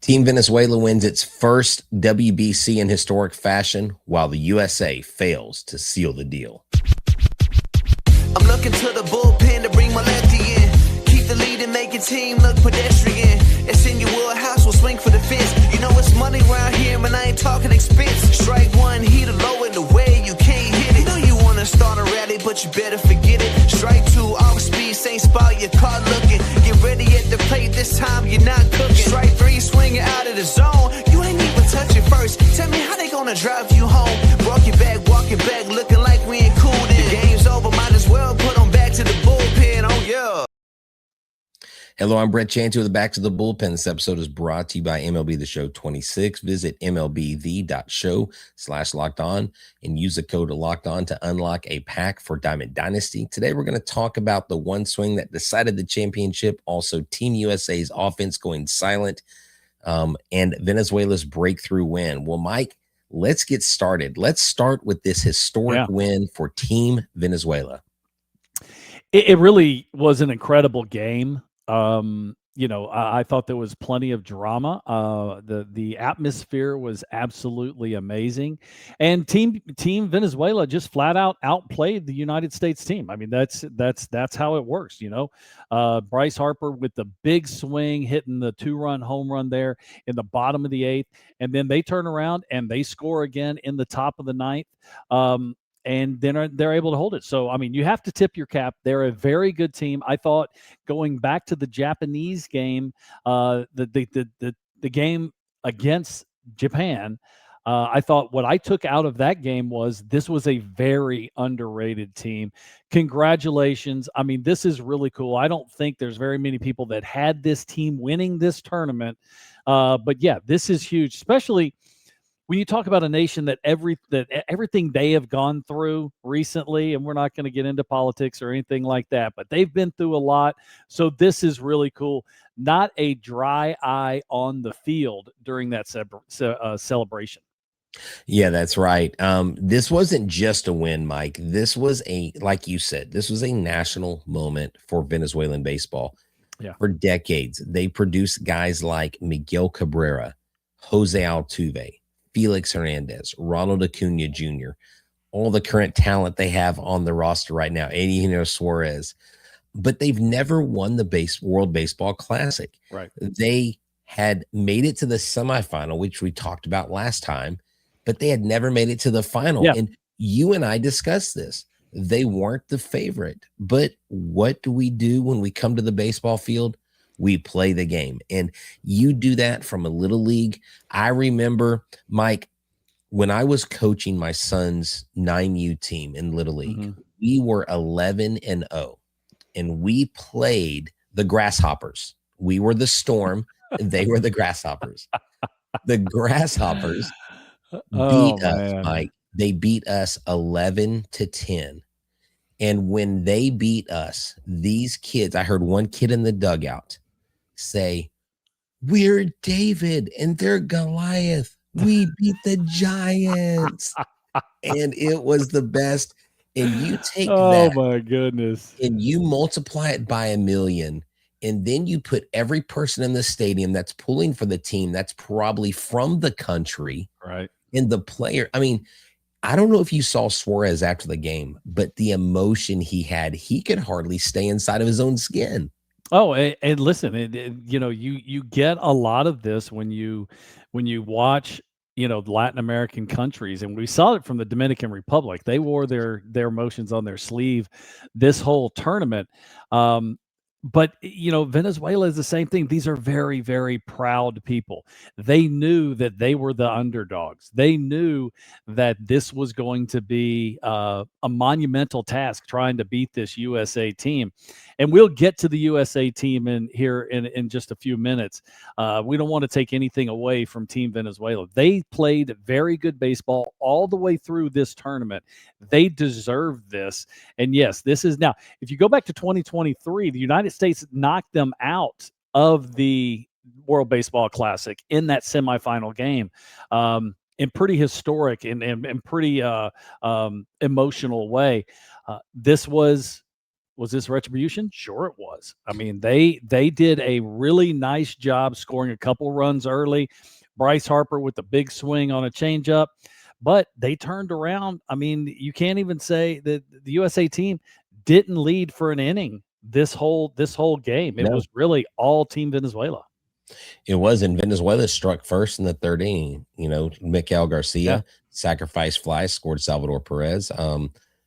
Team Venezuela wins its first WBC in historic fashion, while the USA fails to seal the deal. I'm looking to the bullpen to bring my lefty in. Keep the lead and make your team look pedestrian. It's in your wheelhouse, we'll swing for the fence. You know it's money around here, man, I ain't talking expense. Strike one, heat it low in the way you can't hit it. You know you wanna start a rally, but you better forget it. Strike two, off speed, same spot, your car looking. Get ready at the plate, this time you're not cooking. Strike three, swinging out of the zone. You ain't even touch it first. Tell me how they gonna drive you home. Walk your back, looking like we ain't cool then. The game's over, might as well put them back to the bullpen, oh yeah. Hello, I'm Brett Chancey with the Back to the Bullpen. This episode is brought to you by MLB The Show 26. Visit mlbthe.show/lockedon and use the code LOCKEDON to unlock a pack for Diamond Dynasty. Today, we're going to talk about the one swing that decided the championship, also Team USA's offense going silent, and Venezuela's breakthrough win. Well, Mike, let's get started. Let's start with this historic win for Team Venezuela. It really was an incredible game. I thought there was plenty of drama. The atmosphere was absolutely amazing, and Team Venezuela just flat out outplayed the United States team. I mean, that's how it works. Bryce Harper with the big swing, hitting the 2-run home run there in the bottom of the 8th, and then they turn around and they score again in the top of the 9th. And then they're able to hold it. So, I mean, you have to tip your cap. They're a very good team. I thought going back to the Japanese game, the game against Japan, I thought what I took out of that game was this was a very underrated team. Congratulations. I mean, this is really cool. I don't think there's very many people that had this team winning this tournament. But yeah, this is huge, especially when you talk about a nation that everything they have gone through recently, and we're not going to get into politics or anything like that, but they've been through a lot. So this is really cool. Not a dry eye on the field during that celebration. Yeah, that's right. This wasn't just a win, Mike. This was like you said, this was a national moment for Venezuelan baseball. Yeah. For decades, they produced guys like Miguel Cabrera, José Altuve, Felix Hernandez, Ronald Acuña Jr., all the current talent they have on the roster right now, Eugenio Suarez, but they've never won the World Baseball Classic. Right. They had made it to the semifinal, which we talked about last time, but they had never made it to the final. Yeah. And you and I discussed this. They weren't the favorite, but what do we do when we come to the baseball field? We play the game, and you do that from a little league. I remember, Mike, when I was coaching my son's 9U team in little league, we were 11-0, and we played the Grasshoppers. We were the Storm, and they were the Grasshoppers. The Grasshoppers beat us, Mike. They beat us 11-10. And when they beat us, these kids, I heard one kid in the dugout say, "We're David and they're Goliath. We beat the Giants." And it was the best. And you take that, my goodness, and you multiply it by 1 million, and then you put every person in the stadium that's pulling for the team that's probably from the country, right? And the player, I mean, I don't know if you saw Suarez after the game, but the emotion he had, he could hardly stay inside of his own skin. Oh, and listen, you get a lot of this when you watch, Latin American countries, and we saw it from the Dominican Republic. They wore their emotions on their sleeve this whole tournament. But, Venezuela is the same thing. These are very, very proud people. They knew that they were the underdogs. They knew that this was going to be a monumental task trying to beat this USA team. And we'll get to the USA team in just a few minutes. We don't want to take anything away from Team Venezuela. They played very good baseball all the way through this tournament. They deserve this. And yes, this is now, if you go back to 2023, the United States knocked them out of the World Baseball Classic in that semifinal game. In pretty historic and pretty emotional way. This was Was this retribution? Sure it was. I mean, they did a really nice job scoring a couple runs early. Bryce Harper with the big swing on a changeup, but they turned around. I mean, you can't even say that the USA team didn't lead for an inning this whole game. It was really all Team Venezuela. It was, and Venezuela struck first in the third inning. Miguel Garcia sacrifice fly, scored Salvador Perez.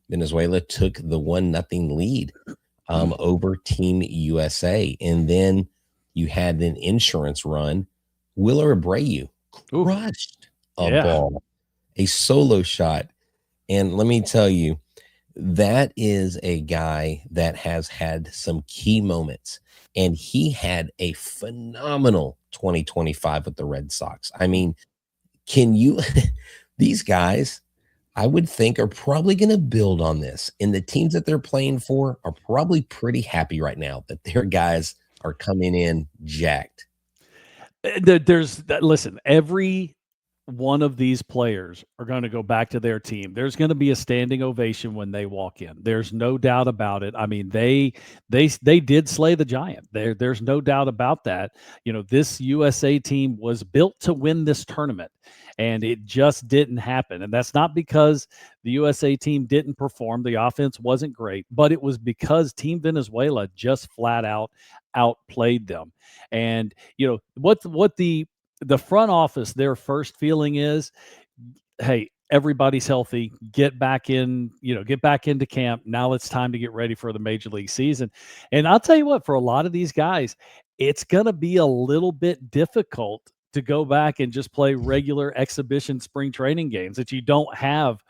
Venezuela took the 1-0 lead over Team USA. And then you had an insurance run. Willer Abreu crushed a ball, a solo shot. And let me tell you, that is a guy that has had some key moments. And he had a phenomenal 2025 with the Red Sox. I mean, these guys, I would think, are probably going to build on this. And the teams that they're playing for are probably pretty happy right now that their guys are coming in jacked. Listen, every one of these players are going to go back to their team. There's going to be a standing ovation when they walk in. There's no doubt about it. I mean, they did slay the giant. There's no doubt about that. This USA team was built to win this tournament, and it just didn't happen. And that's not because the USA team didn't perform. The offense wasn't great, but it was because Team Venezuela just flat out outplayed them. And what the front office, their first feeling is, hey, everybody's healthy, get back into camp. Now it's time to get ready for the major league season. And I'll tell you what, for a lot of these guys, it's going to be a little bit difficult to go back and just play regular exhibition spring training games that you don't have,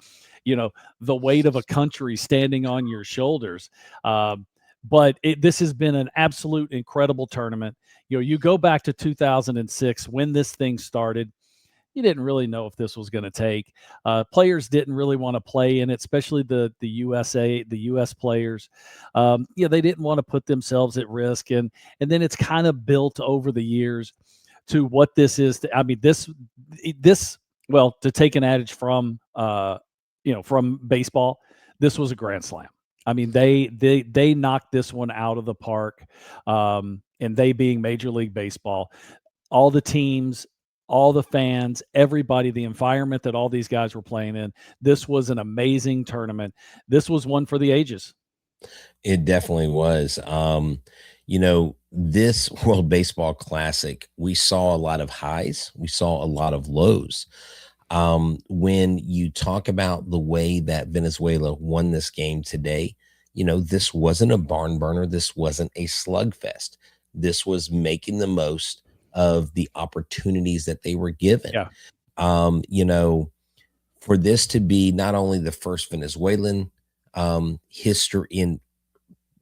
the weight of a country standing on your shoulders. But this has been an absolute incredible tournament. You go back to 2006 when this thing started. You didn't really know if this was going to take. Players didn't really want to play in it, especially the U.S. players. They didn't want to put themselves at risk, and then it's kind of built over the years to what this is. I mean, this to take an adage from from baseball, this was a grand slam. I mean, they knocked this one out of the park, and they being Major League Baseball, all the teams, all the fans, everybody, the environment that all these guys were playing in, this was an amazing tournament. This was one for the ages. It definitely was. This World Baseball Classic, we saw a lot of highs. We saw a lot of lows. When you talk about the way that Venezuela won this game today, this wasn't a barn burner. This wasn't a slugfest. This was making the most of the opportunities that they were given. Yeah. For this to be not only the first Venezuelan history in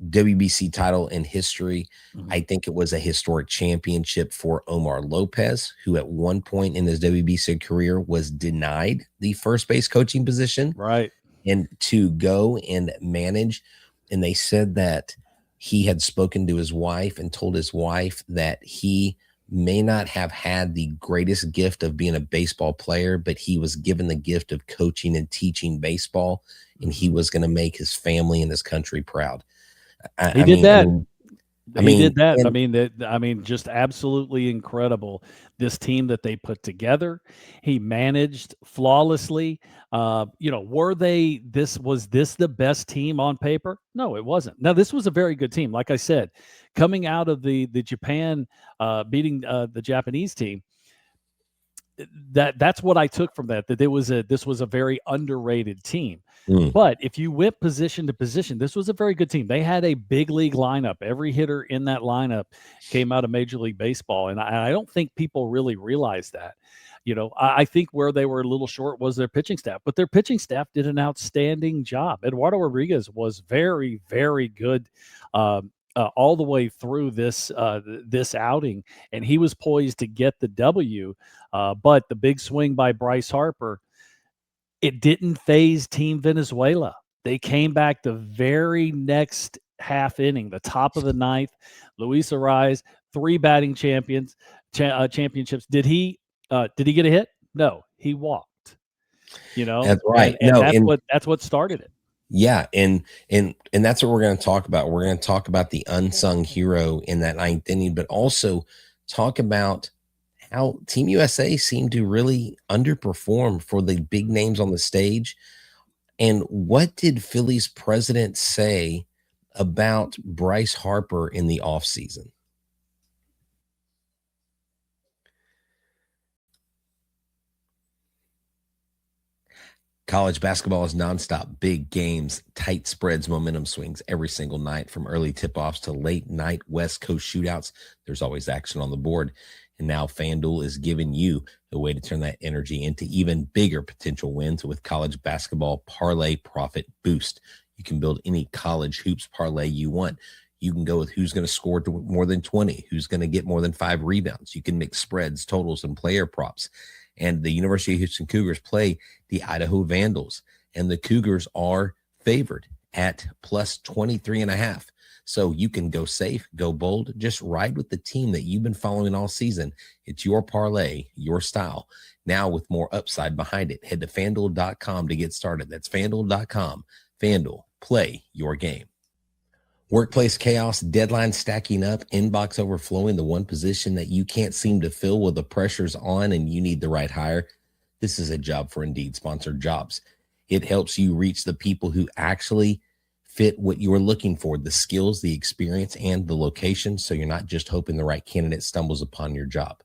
WBC title in history, I think it was a historic championship for Omar Lopez, who at one point in his WBC career was denied the first base coaching position. Right. And to go and manage. And they said that he had spoken to his wife and told his wife that he may not have had the greatest gift of being a baseball player, but he was given the gift of coaching and teaching baseball, and he was going to make his family and his country proud. He did that. Just absolutely incredible. This team that they put together, he managed flawlessly. Was this the best team on paper? No, it wasn't. Now, this was a very good team. Like I said, coming out of the Japan, beating the Japanese team, that's what I took from that this was a very underrated team. But if you went position to position, this was a very good team. They had a big league lineup. Every hitter in that lineup came out of Major League Baseball, and I don't think people really realize that. I think where they were a little short was their pitching staff, but their pitching staff did an outstanding job. Eduardo Rodriguez was very, very good all the way through this outing, and he was poised to get the W. But the big swing by Bryce Harper, it didn't phase Team Venezuela. They came back the very next half inning, the top of the ninth. Luis Suarez, 3 batting championships. Did he get a hit? No, he walked. That's right. And that's what started it. Yeah, and that's what we're going to talk about. We're going to talk about the unsung hero in that ninth inning, but also talk about how Team USA seemed to really underperform for the big names on the stage. And what did Phillies president say about Bryce Harper in the offseason? College basketball is nonstop, big games, tight spreads, momentum swings every single night, from early tip-offs to late night West Coast shootouts. There's always action on the board. And now FanDuel is giving you a way to turn that energy into even bigger potential wins with college basketball parlay profit boost. You can build any college hoops parlay you want. You can go with who's going to score more than 20, who's going to get more than 5 rebounds. You can mix spreads, totals, and player props. And the University of Houston Cougars play the Idaho Vandals, and the Cougars are favored at plus 23.5. So you can go safe, go bold, just ride with the team that you've been following all season. It's your parlay, your style. Now with more upside behind it, head to FanDuel.com to get started. That's FanDuel.com. FanDuel, play your game. Workplace chaos, deadlines stacking up, inbox overflowing, the one position that you can't seem to fill while the pressure's on and you need the right hire. This is a job for Indeed Sponsored Jobs. It helps you reach the people who actually fit what you're looking for, the skills, the experience, and the location, so you're not just hoping the right candidate stumbles upon your job.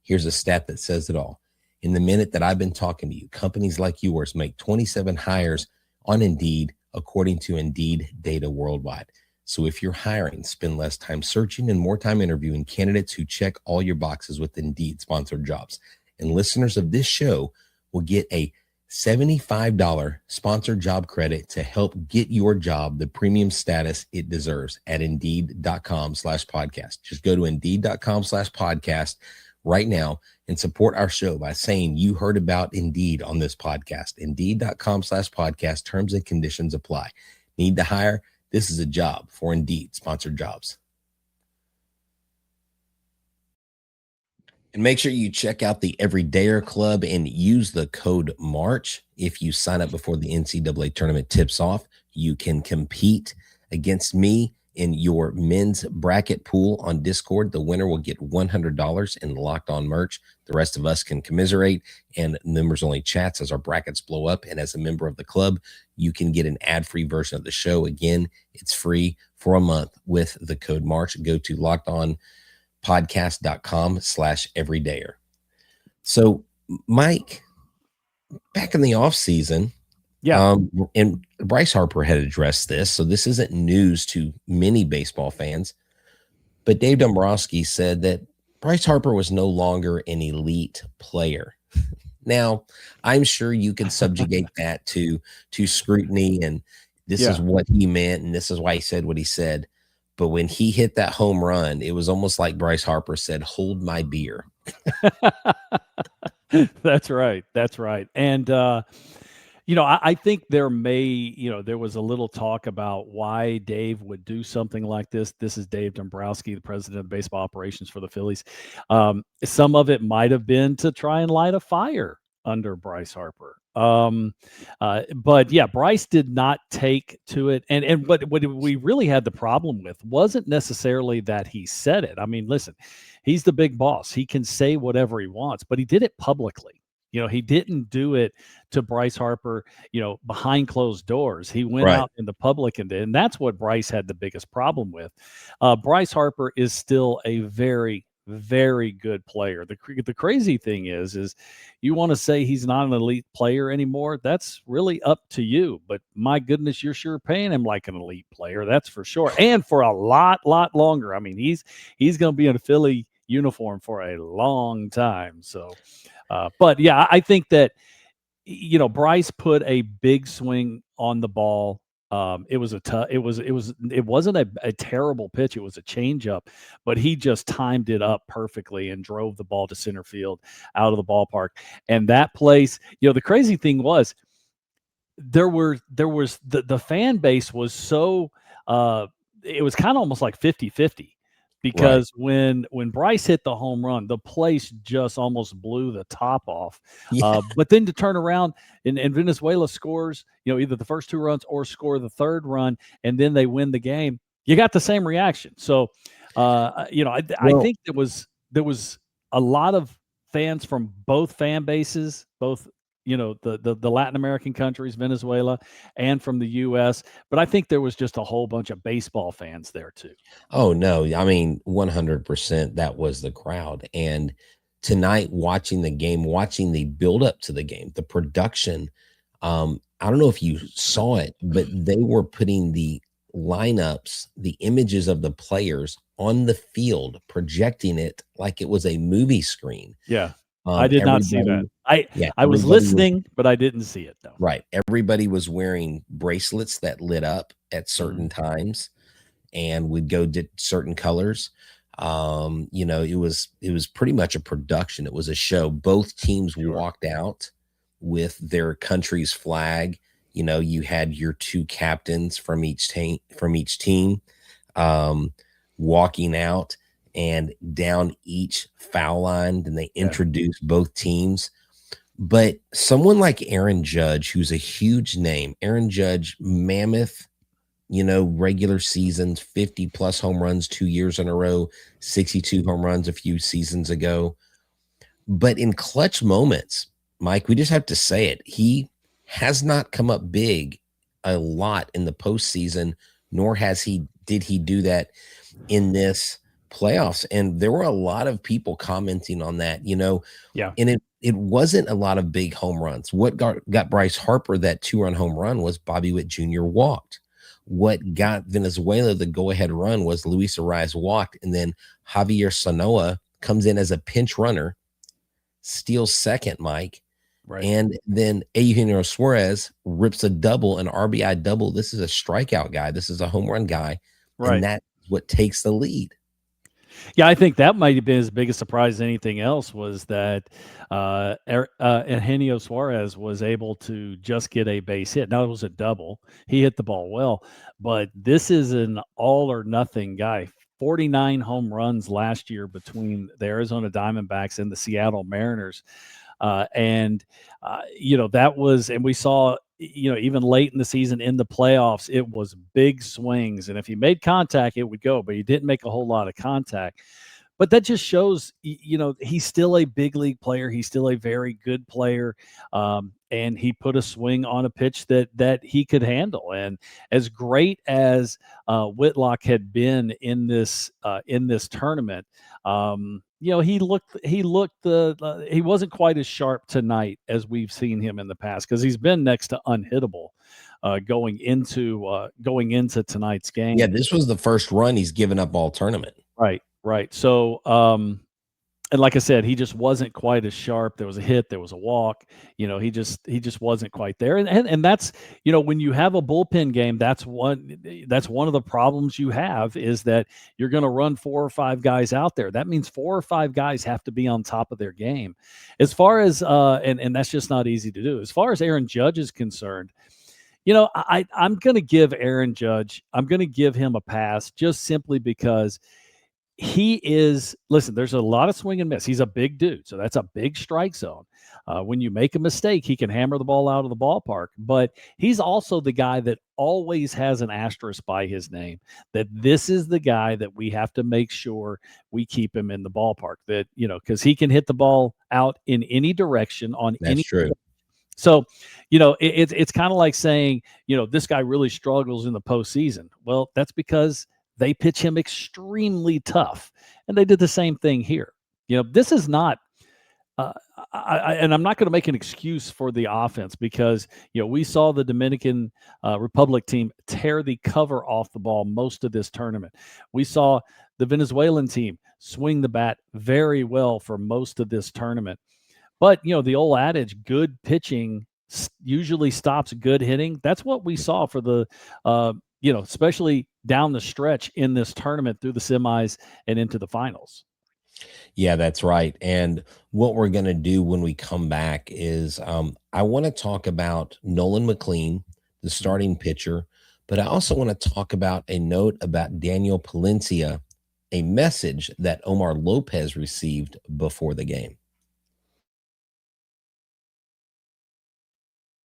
Here's a stat that says it all. In the minute that I've been talking to you, companies like yours make 27 hires on Indeed, according to Indeed data worldwide. So if you're hiring, spend less time searching and more time interviewing candidates who check all your boxes with Indeed Sponsored Jobs. And listeners of this show will get a $75 sponsored job credit to help get your job the premium status it deserves at Indeed.com/podcast. Just go to Indeed.com/podcast right now and support our show by saying you heard about Indeed on this podcast. Indeed.com/podcast. Terms and conditions apply. Need to hire? This is a job for Indeed Sponsored Jobs. And make sure you check out the Everydayer Club and use the code MARCH. If you sign up before the NCAA tournament tips off, you can compete against me in your men's bracket pool on Discord. The winner will get $100 in Locked On merch. The rest of us can commiserate and members-only chats as our brackets blow up. And as a member of the club, you can get an ad-free version of the show. Again, it's free for a month with the code MARCH. Go to lockedonpodcast.com/everydayer. So, Mike, back in the offseason, and Bryce Harper had addressed this, so this isn't news to many baseball fans, but Dave Dombrowski said that Bryce Harper was no longer an elite player. Now, I'm sure you can subjugate that to scrutiny, and this is what he meant, and this is why he said what he said. But when he hit that home run, it was almost like Bryce Harper said, "Hold my beer." That's right. That's right. And, I think there was a little talk about why Dave would do something like this. This is Dave Dombrowski, the president of baseball operations for the Phillies. Some of it might have been to try and light a fire under Bryce Harper. But yeah, Bryce did not take to it. And what we really had the problem with wasn't necessarily that he said it. I mean, listen, he's the big boss. He can say whatever he wants, but he did it publicly. He didn't do it to Bryce Harper, behind closed doors. He went out in the public and did, and that's what Bryce had the biggest problem with. Bryce Harper is still a very, very good player. The crazy thing is you want to say he's not an elite player anymore. That's really up to you. But my goodness, you're sure paying him like an elite player. That's for sure. And for a lot longer. I mean, he's going to be in a Philly uniform for a long time. So, but yeah, I think that, Bryce put a big swing on the ball. It wasn't a terrible pitch. It was a changeup, but he just timed it up perfectly and drove the ball to center field out of the ballpark. And that place, the crazy thing was there was the fan base was so, it was kind of almost like 50-50. because when Bryce hit the home run, the place just almost blew the top off. Yeah. But then to turn around and Venezuela scores, either the first 2 runs or score the 3rd run, and then they win the game, you got the same reaction. So, I think there was a lot of fans from both fan bases, both the Latin American countries, Venezuela, and from the U.S. But I think there was just a whole bunch of baseball fans there too. Oh no, I mean 100% that was the crowd. And tonight, watching the game, watching the build up to the game, the production. I don't know if you saw it, but they were putting the lineups, the images of the players on the field, projecting it like it was a movie screen. Yeah. I did not see that. I was listening, but I didn't see it though. Right. Everybody was wearing bracelets that lit up at certain times and would go to certain colors. It was pretty much a production. It was a show. Both teams walked out with their country's flag. You had your 2 captains from each team walking out and down each foul line, and they introduced both teams. But someone like Aaron Judge, who's a huge name, Aaron Judge, mammoth, regular seasons, 50 plus home runs 2 years in a row, 62 home runs a few seasons ago. But in clutch moments, Mike, we just have to say it. He has not come up big a lot in the postseason, nor did he do that in this playoffs. And there were a lot of people commenting on that, and it wasn't a lot of big home runs. What got Bryce Harper that 2-run home run was Bobby Witt Jr. walked. What got Venezuela the go-ahead run was Luis Arias walked, and then Javier Sanoa comes in as a pinch runner, steals second, Mike. Right. And then Eugenio Suarez rips a double, an RBI double. This is a strikeout guy. This is a home run guy. Right. And that's what takes the lead. Yeah, I think that might have been as big a surprise as anything else was that Eugenio Suarez was able to just get a base hit. Now, it was a double. He hit the ball well, but this is an all-or-nothing guy. 49 home runs last year between the Arizona Diamondbacks and the Seattle Mariners. That was – and we saw – even late in the season in the playoffs, it was big swings. And if he made contact, it would go, but he didn't make a whole lot of contact. But that just shows, he's still a big league player. He's still a very good player. And he put a swing on a pitch that he could handle. And as great as Whitlock had been in this tournament, he wasn't quite as sharp tonight as we've seen him in the past, because he's been next to unhittable going into tonight's game. Yeah, this was the first run he's given up all tournament. Right. So, and like I said, he just wasn't quite as sharp. There was a hit, there was a walk. He just wasn't quite there. And that's, when you have a bullpen game, that's one of the problems you have, is that you're going to run 4 or 5 guys out there. That means 4 or 5 guys have to be on top of their game. As far as and that's just not easy to do. As far as Aaron Judge is concerned, I'm going to give Aaron Judge, I'm going to give him a pass, just simply because there's a lot of swing and miss. He's a big dude, so that's a big strike zone. When you make a mistake, he can hammer the ball out of the ballpark, but he's also the guy that always has an asterisk by his name, that this is the guy that we have to make sure we keep him in the ballpark, that, because he can hit the ball out in any direction on That's any. True. So, it's kind of like saying, this guy really struggles in the postseason. Well, that's because they pitch him extremely tough, and they did the same thing here. This is not, and I'm not going to make an excuse for the offense, because we saw the Dominican Republic team tear the cover off the ball most of this tournament. We saw the Venezuelan team swing the bat very well for most of this tournament. But the old adage, good pitching usually stops good hitting. That's what we saw for the especially down the stretch in this tournament through the semis and into the finals. Yeah, that's right. And what we're going to do when we come back is I want to talk about Nolan McLean, the starting pitcher, but I also want to talk about a note about Daniel Palencia a message that Omar Lopez received before the game.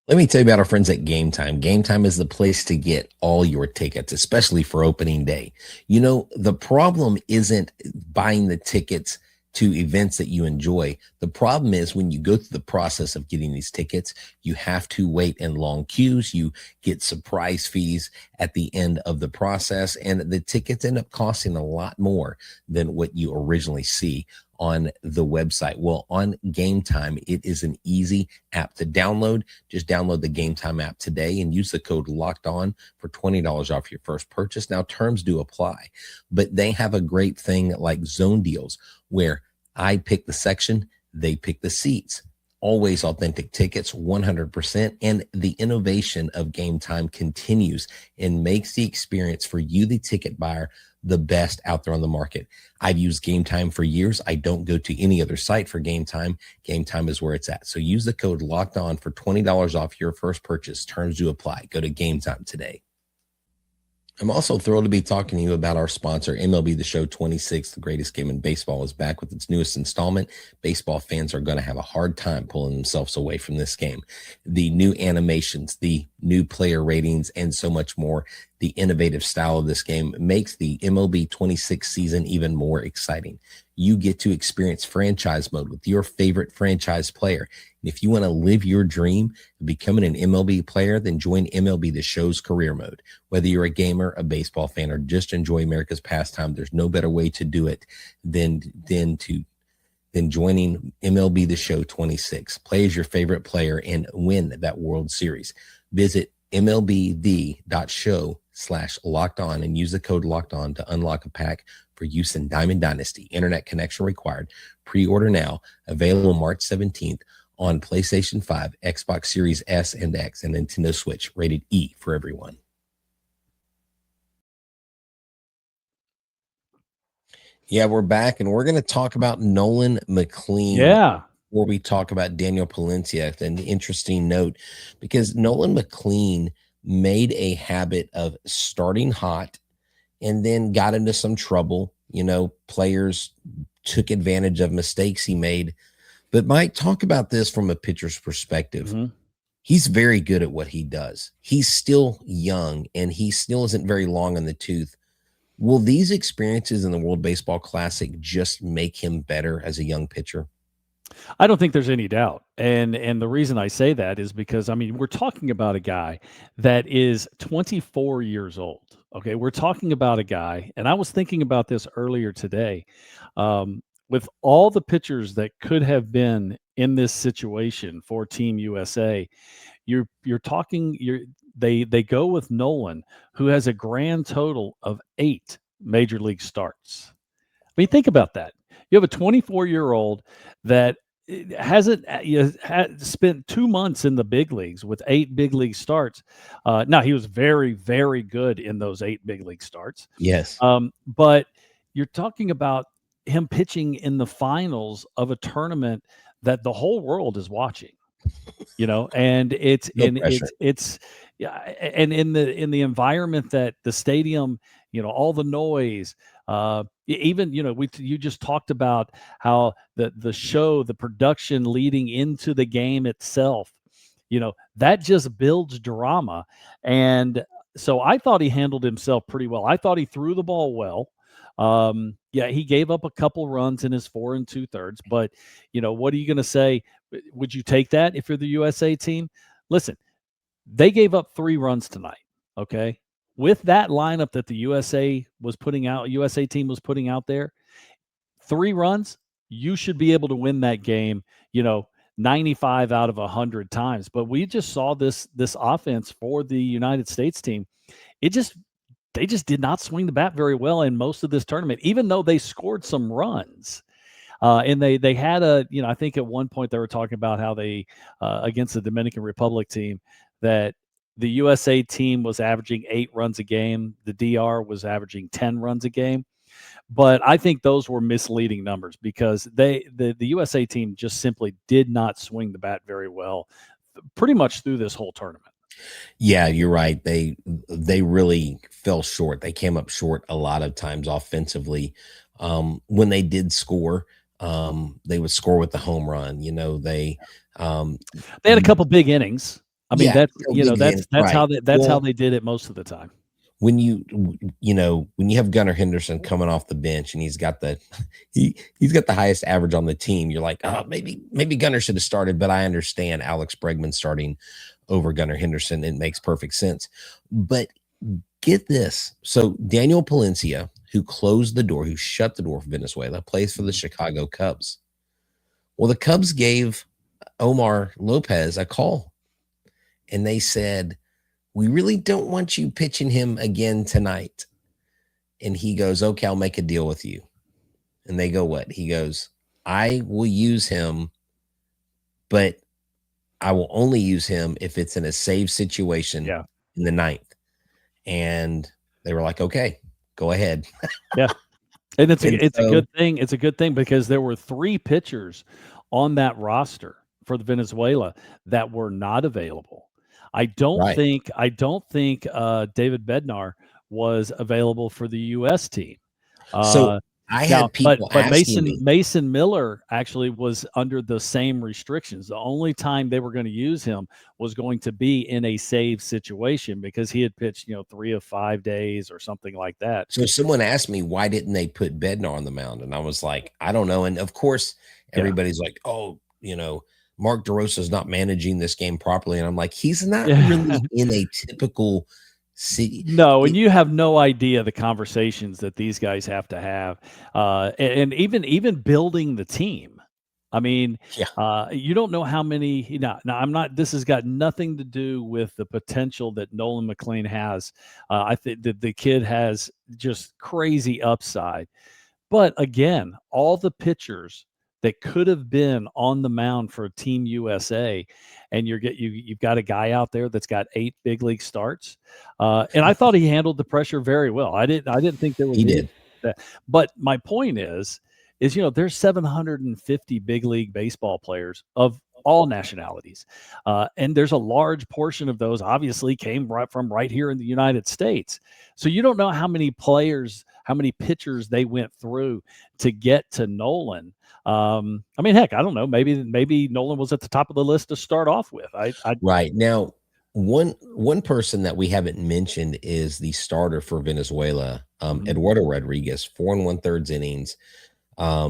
Let me tell you about our friends at Game Time. Game Time is the place to get all your tickets, especially for opening day. You know, the problem isn't buying the tickets to events that you enjoy. The problem is when you go through the process of getting these tickets, you have to wait in long queues. You get surprise fees at the end of the process, and the tickets end up costing a lot more than what you originally see on the website. Well, on Game Time, it is an easy app to download. Just download the Game Time app today and use the code Locked On for $20 off your first purchase. Now, terms do apply, but they have a great thing like zone deals where I pick the section, they pick the seats. Always authentic tickets, 100%. And the innovation of Game Time continues and makes the experience for you, the ticket buyer, the best out there on the market. I've used Game Time for years. I don't go to any other site for Game Time. Game Time is where it's at. So use the code Locked On for $20 off your first purchase. Terms do apply. Go to Game Time today. I'm also thrilled to be talking to you about our sponsor, MLB The Show 26, The Greatest Game in Baseball, is back with its newest installment. Baseball fans are going to have a hard time pulling themselves away from this game. The new animations, the new player ratings, and so much more. The innovative style of this game makes the MLB 26 season even more exciting. You get to experience franchise mode with your favorite franchise player. And if you want to live your dream of becoming an MLB player, then join MLB The Show's career mode. Whether you're a gamer, a baseball fan, or just enjoy America's pastime, there's no better way to do it than joining MLB The Show 26. Play as your favorite player and win that World Series. Visit MLBThe.show/locked on and use the code locked on to unlock a pack for use in Diamond Dynasty. Internet connection required. Pre-order now. Available March 17th on PlayStation 5, Xbox Series S and X, and Nintendo Switch. Rated E for everyone. Yeah, we're back, and we're going to talk about Nolan McLean. Yeah. Before we talk about Daniel Palencia, an interesting note, because Nolan McLean made a habit of starting hot and then got into some trouble. You know, players took advantage of mistakes he made. But Mike, talk about this from a pitcher's perspective. Mm-hmm. He's very good at what he does. He's still young, and he still isn't very long in the tooth. Will these experiences in the World Baseball Classic just make him better as a young pitcher? I don't think there's any doubt. And the reason I say that is because, I mean, we're talking about a guy that is 24 years old. Okay. We're talking about a guy, and I was thinking about this earlier today, with all the pitchers that could have been in this situation for Team USA. They go with Nolan, who has a grand total of 8 major league starts. I mean, think about that. You have a 24-year-old that hasn't spent 2 months in the big leagues with 8 big league starts. Now, he was very, very good in those 8 big league starts. Yes. But you're talking about him pitching in the finals of a tournament that the whole world is watching. You know, and it's no yeah, and in the environment that the stadium, you know, all the noise, even, you know, you just talked about how the show, the production leading into the game itself, you know, that just builds drama. And so I thought he handled himself pretty well. I thought he threw the ball well. Yeah, he gave up a couple runs in his 4 2/3, but, you know, what are you going to say? Would you take that if you're the USA team? Listen, they gave up 3 runs tonight. Okay. With that lineup that the USA team was putting out there, 3 runs, you should be able to win that game, you know, 95 out of 100 times. But we just saw this offense for the United States team. They just did not swing the bat very well in most of this tournament, even though they scored some runs. And they had I think at one point they were talking about how they, against the Dominican Republic team, that the USA team was averaging 8 runs a game. The DR was averaging 10 runs a game. But I think those were misleading numbers because the USA team just simply did not swing the bat very well pretty much through this whole tournament. Yeah, you're right. They really fell short. They came up short a lot of times offensively. When they did score, they would score with the home run. Um, They had a couple big innings. I mean, yeah, that's no big hit, that's right. how Well, they did it most of the time. when when you have Gunnar Henderson coming off the bench and he's got he's got the highest average on the team, you're like, oh, maybe Gunnar should have started, but I understand Alex Bregman starting over Gunnar Henderson. It makes perfect sense. But get this. So Daniel Palencia, who closed the door, who shut the door for Venezuela, plays for the Chicago Cubs. Well, the Cubs gave Omar Lopez a call and they said, we really don't want you pitching him again tonight. And he goes, okay, I'll make a deal with you. And they go, what? He goes, I will use him, but I will only use him if it's in a save situation in the ninth. And they were like, okay, go ahead. Yeah. And it's a so, good thing. It's a good thing because there were 3 pitchers on that roster for the Venezuela that were not available. I don't right. think David Bednar was available for the U.S. team. So I had people but asking me. Mason Miller actually was under the same restrictions. The only time they were going to use him was going to be in a save situation because he had pitched, 3 of 5 days or something like that. So someone asked me, why didn't they put Bednar on the mound? And I was like, I don't know. And of course, everybody's like, oh, Mark DeRosa's not managing this game properly. And I'm like, he's not really in a typical city. No, and you have no idea the conversations that these guys have to have. And even building the team. I mean, you don't know how many. Now, I'm not. This has got nothing to do with the potential that Nolan McLean has. I think that the kid has just crazy upside. But again, all the pitchers that could have been on the mound for Team USA, and you've got a guy out there that's got 8 big league starts, and I thought he handled the pressure very well. I didn't think there was he did. But my point is there's 750 big league baseball players of all nationalities, and there's a large portion of those obviously came from right here in the United States. So you don't know how many pitchers they went through to get to Nolan. I mean, heck, I don't know. Maybe Nolan was at the top of the list to start off with. Right now, one person that we haven't mentioned is the starter for Venezuela, Eduardo Rodriguez, 4 1/3 innings, 4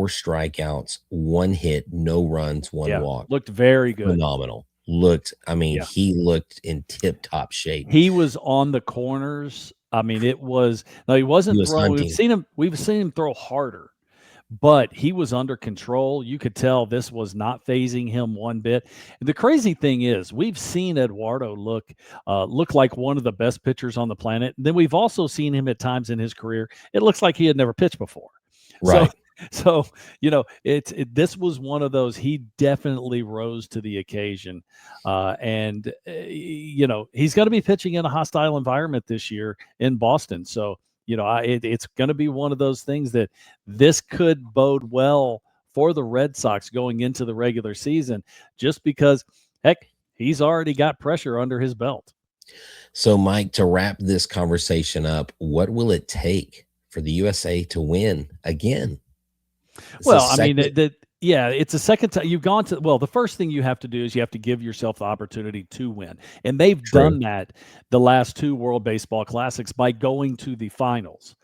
strikeouts, 1 hit, no runs, 1 walk. Looked very good. Phenomenal. He looked in tip-top shape. He was on the corners. I mean, he wasn't throwing. We've seen him throw harder, but he was under control. You could tell this was not phasing him one bit. And the crazy thing is, we've seen Eduardo look like one of the best pitchers on the planet. Then we've also seen him at times in his career. It looks like he had never pitched before. Right. So this was one of those. He definitely rose to the occasion, and he's going to be pitching in a hostile environment this year in Boston. So it's going to be one of those things that this could bode well for the Red Sox going into the regular season, just because, heck, he's already got pressure under his belt. So, Mike, to wrap this conversation up, what will it take for the USA to win again? Well, I mean, it's a second time you've gone to. Well, the first thing you have to do is you have to give yourself the opportunity to win, and they've done that the last 2 World Baseball Classics by going to the finals.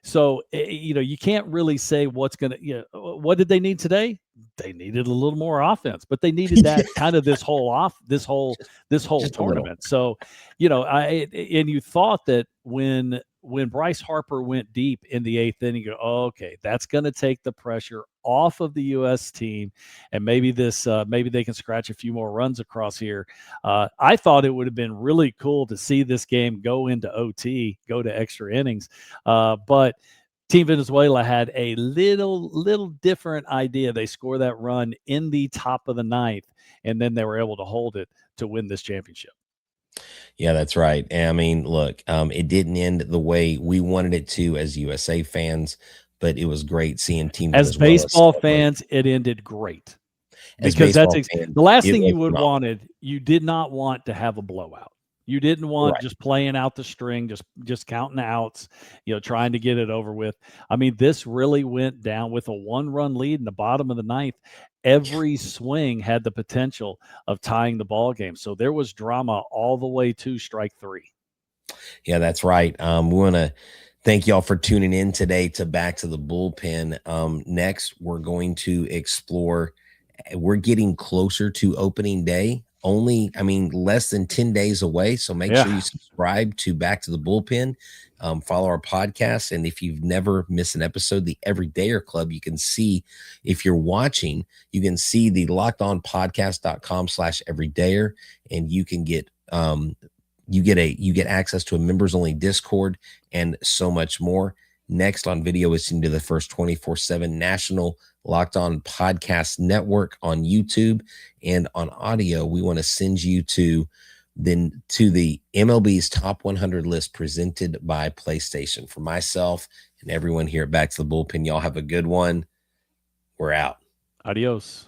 So you can't really say what's going to. What did they need today? They needed a little more offense, but they needed that kind of this whole tournament. So, and you thought that when Bryce Harper went deep in the 8th inning, you go, oh, okay, that's going to take the pressure off of the U.S. team, and maybe they can scratch a few more runs across here. I thought it would have been really cool to see this game go into OT, go to extra innings, but Team Venezuela had a little different idea. They score that run in the top of the 9th, and then they were able to hold it to win this championship. Yeah, that's right. I mean, look, it didn't end the way we wanted it to as USA fans, but it was great seeing Team as Venezuela baseball celebrate. fans. It ended great. as because that's baseball fans, the last it thing was you would phenomenal. wanted. You did not want to have a blowout. You didn't want Right. just playing out the string, just counting outs, trying to get it over with. I mean, this really went down with a 1-run lead in the bottom of the ninth. Every swing had the potential of tying the ball game. So there was drama all the way to strike 3. Yeah, that's right. We want to thank y'all for tuning in today to Back to the Bullpen. Next, we're going to explore. We're getting closer to opening day. Less than 10 days away. So make sure you subscribe to Back to the Bullpen. Follow our podcast. And if you've never missed an episode, the Everydayer Club, you can see, if you're watching, you can see the lockedonpodcast.com/everydayer, and you can get you get access to a members only Discord and so much more. Next on video is into the first 24/7 national Locked On Podcast Network on YouTube, and on audio, we want to send you to the MLB's Top 100 list presented by PlayStation. For myself and everyone here at Back to the Bullpen, y'all have a good one. We're out. Adios.